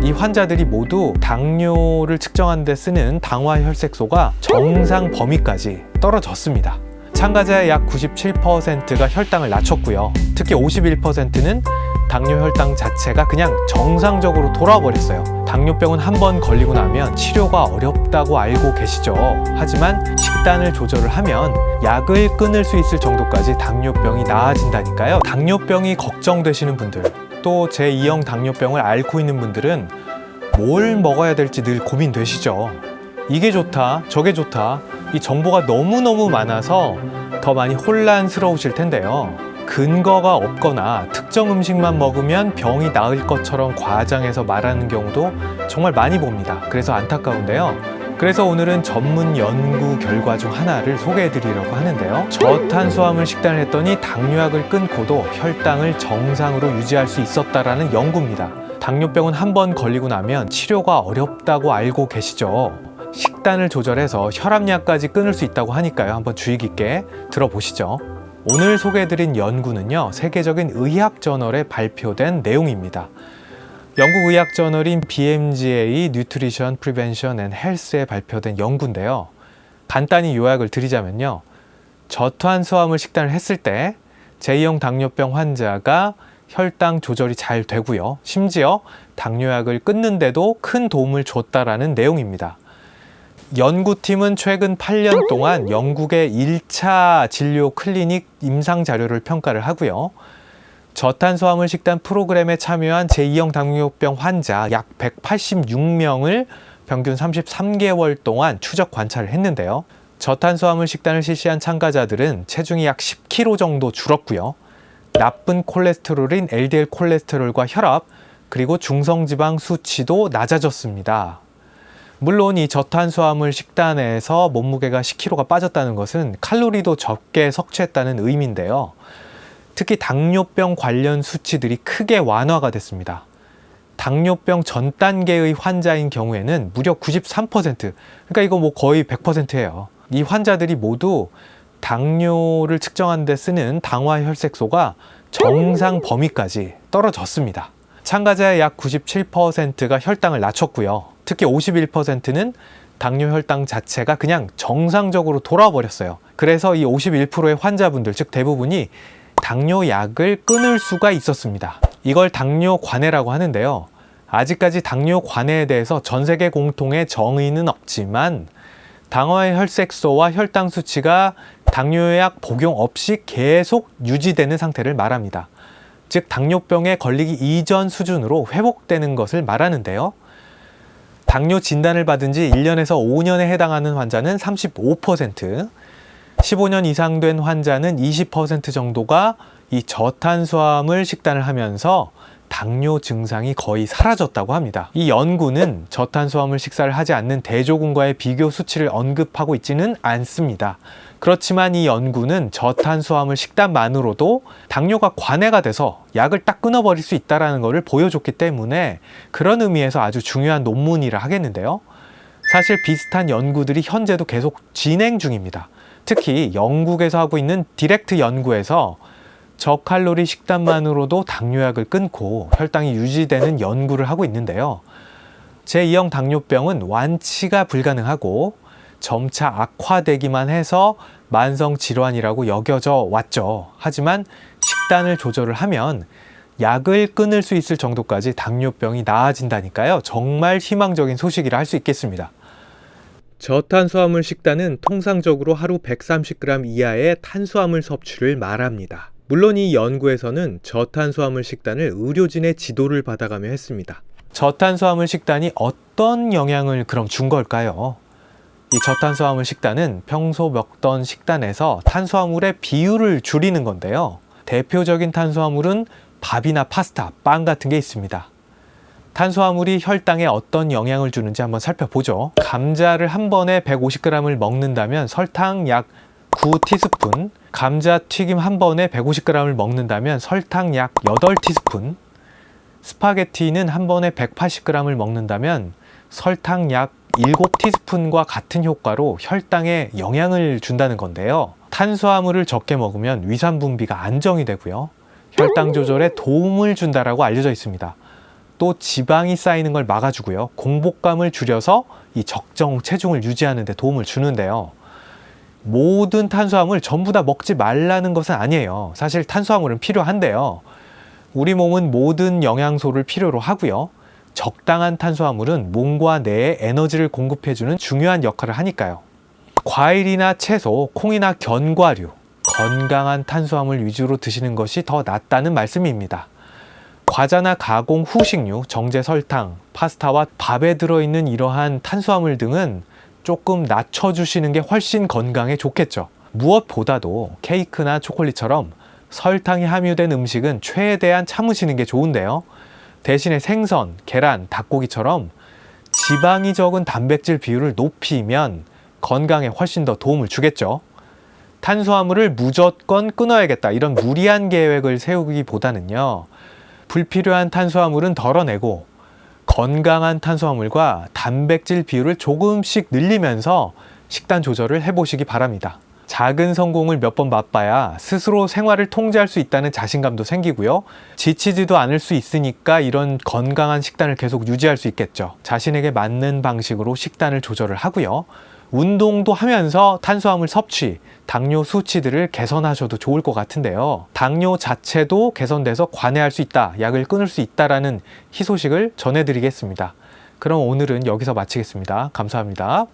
이 환자들이 모두 당뇨를 측정하는 데 쓰는 당화혈색소가 정상 범위까지 떨어졌습니다. 참가자의 약 97%가 혈당을 낮췄고요. 특히 51%는 당뇨 혈당 자체가 그냥 정상적으로 돌아와 버렸어요. 당뇨병은 한 번 걸리고 나면 치료가 어렵다고 알고 계시죠? 하지만 식단을 조절을 하면 약을 끊을 수 있을 정도까지 당뇨병이 나아진다니까요. 당뇨병이 걱정되시는 분들, 또 제2형 당뇨병을 앓고 있는 분들은 뭘 먹어야 될지 늘 고민되시죠? 이게 좋다, 저게 좋다, 이 정보가 너무너무 많아서 더 많이 혼란스러우실 텐데요. 근거가 없거나 특정 음식만 먹으면 병이 나을 것처럼 과장해서 말하는 경우도 정말 많이 봅니다. 그래서 안타까운데요. 그래서 오늘은 전문 연구 결과 중 하나를 소개해 드리려고 하는데요. 저탄수화물 식단을 했더니 당뇨약을 끊고도 혈당을 정상으로 유지할 수 있었다라는 연구입니다. 당뇨병은 한 번 걸리고 나면 치료가 어렵다고 알고 계시죠? 식단을 조절해서 혈압약까지 끊을 수 있다고 하니까요. 한번 주의 깊게 들어보시죠. 오늘 소개해드린 연구는요, 세계적인 의학 저널에 발표된 내용입니다. 영국 의학 저널인 BMJ Nutrition Prevention and Health에 발표된 연구인데요. 간단히 요약을 드리자면요, 저탄수화물 식단을 했을 때 제2형 당뇨병 환자가 혈당 조절이 잘 되고요, 심지어 당뇨약을 끊는데도 큰 도움을 줬다라는 내용입니다. 연구팀은 최근 8년 동안 영국의 1차 진료 클리닉 임상 자료를 평가를 하고요. 저탄수화물 식단 프로그램에 참여한 제2형 당뇨병 환자 약 186명을 평균 33개월 동안 추적 관찰을 했는데요. 저탄수화물 식단을 실시한 참가자들은 체중이 약 10kg 정도 줄었고요. 나쁜 콜레스테롤인 LDL 콜레스테롤과 혈압, 그리고 중성지방 수치도 낮아졌습니다. 물론 이 저탄수화물 식단에서 몸무게가 10kg가 빠졌다는 것은 칼로리도 적게 섭취했다는 의미인데요. 특히 당뇨병 관련 수치들이 크게 완화가 됐습니다. 당뇨병 전 단계의 환자인 경우에는 무려 93%, 그러니까 이거 뭐 거의 100%예요. 이 환자들이 모두 당뇨를 측정하는 데 쓰는 당화혈색소가 정상 범위까지 떨어졌습니다. 참가자의 약 97%가 혈당을 낮췄고요. 특히 51%는 당뇨 혈당 자체가 그냥 정상적으로 돌아와 버렸어요. 그래서 이 51%의 환자분들, 즉 대부분이 당뇨약을 끊을 수가 있었습니다. 이걸 당뇨관해라고 하는데요. 아직까지 당뇨관해에 대해서 전 세계 공통의 정의는 없지만 당화의 혈색소와 혈당 수치가 당뇨약 복용 없이 계속 유지되는 상태를 말합니다. 즉 당뇨병에 걸리기 이전 수준으로 회복되는 것을 말하는데요. 당뇨 진단을 받은 지 1년에서 5년에 해당하는 환자는 35%, 15년 이상 된 환자는 20% 정도가 이 저탄수화물 식단을 하면서 당뇨 증상이 거의 사라졌다고 합니다. 이 연구는 저탄수화물 식사를 하지 않는 대조군과의 비교 수치를 언급하고 있지는 않습니다. 그렇지만 이 연구는 저탄수화물 식단만으로도 당뇨가 관해가 돼서 약을 딱 끊어버릴 수 있다는 것을 보여줬기 때문에 그런 의미에서 아주 중요한 논문이라 하겠는데요. 사실 비슷한 연구들이 현재도 계속 진행 중입니다. 특히 영국에서 하고 있는 디렉트 연구에서 저칼로리 식단만으로도 당뇨약을 끊고 혈당이 유지되는 연구를 하고 있는데요. 제2형 당뇨병은 완치가 불가능하고 점차 악화되기만 해서 만성 질환이라고 여겨져 왔죠. 하지만 식단을 조절을 하면 약을 끊을 수 있을 정도까지 당뇨병이 나아진다니까요. 정말 희망적인 소식이라 할 수 있겠습니다. 저탄수화물 식단은 통상적으로 하루 130g 이하의 탄수화물 섭취를 말합니다. 물론 이 연구에서는 저탄수화물 식단을 의료진의 지도를 받아가며 했습니다. 저탄수화물 식단이 어떤 영향을 그럼 준 걸까요? 이 저탄수화물 식단은 평소 먹던 식단에서 탄수화물의 비율을 줄이는 건데요. 대표적인 탄수화물은 밥이나 파스타, 빵 같은 게 있습니다. 탄수화물이 혈당에 어떤 영향을 주는지 한번 살펴보죠. 감자를 한 번에 150g을 먹는다면 설탕 약 9티스푼, 감자튀김 한 번에 150g을 먹는다면 설탕 약 8티스푼, 스파게티는 한 번에 180g을 먹는다면 설탕 약 7티스푼과 같은 효과로 혈당에 영향을 준다는 건데요. 탄수화물을 적게 먹으면 위산 분비가 안정이 되고요. 혈당 조절에 도움을 준다라고 알려져 있습니다. 또 지방이 쌓이는 걸 막아주고요. 공복감을 줄여서 이 적정 체중을 유지하는 데 도움을 주는데요. 모든 탄수화물 전부 다 먹지 말라는 것은 아니에요. 사실 탄수화물은 필요한데요. 우리 몸은 모든 영양소를 필요로 하고요. 적당한 탄수화물은 몸과 뇌에 에너지를 공급해주는 중요한 역할을 하니까요. 과일이나 채소, 콩이나 견과류, 건강한 탄수화물 위주로 드시는 것이 더 낫다는 말씀입니다. 과자나 가공 후식류, 정제 설탕, 파스타와 밥에 들어있는 이러한 탄수화물 등은 조금 낮춰주시는 게 훨씬 건강에 좋겠죠. 무엇보다도 케이크나 초콜릿처럼 설탕이 함유된 음식은 최대한 참으시는 게 좋은데요. 대신에 생선, 계란, 닭고기처럼 지방이 적은 단백질 비율을 높이면 건강에 훨씬 더 도움을 주겠죠. 탄수화물을 무조건 끊어야겠다, 이런 무리한 계획을 세우기보다는요, 불필요한 탄수화물은 덜어내고 건강한 탄수화물과 단백질 비율을 조금씩 늘리면서 식단 조절을 해보시기 바랍니다. 작은 성공을 몇 번 맛봐야 스스로 생활을 통제할 수 있다는 자신감도 생기고요. 지치지도 않을 수 있으니까 이런 건강한 식단을 계속 유지할 수 있겠죠. 자신에게 맞는 방식으로 식단을 조절을 하고요. 운동도 하면서 탄수화물 섭취, 당뇨 수치들을 개선하셔도 좋을 것 같은데요. 당뇨 자체도 개선돼서 관해할 수 있다, 약을 끊을 수 있다라는 희소식을 전해드리겠습니다. 그럼 오늘은 여기서 마치겠습니다. 감사합니다.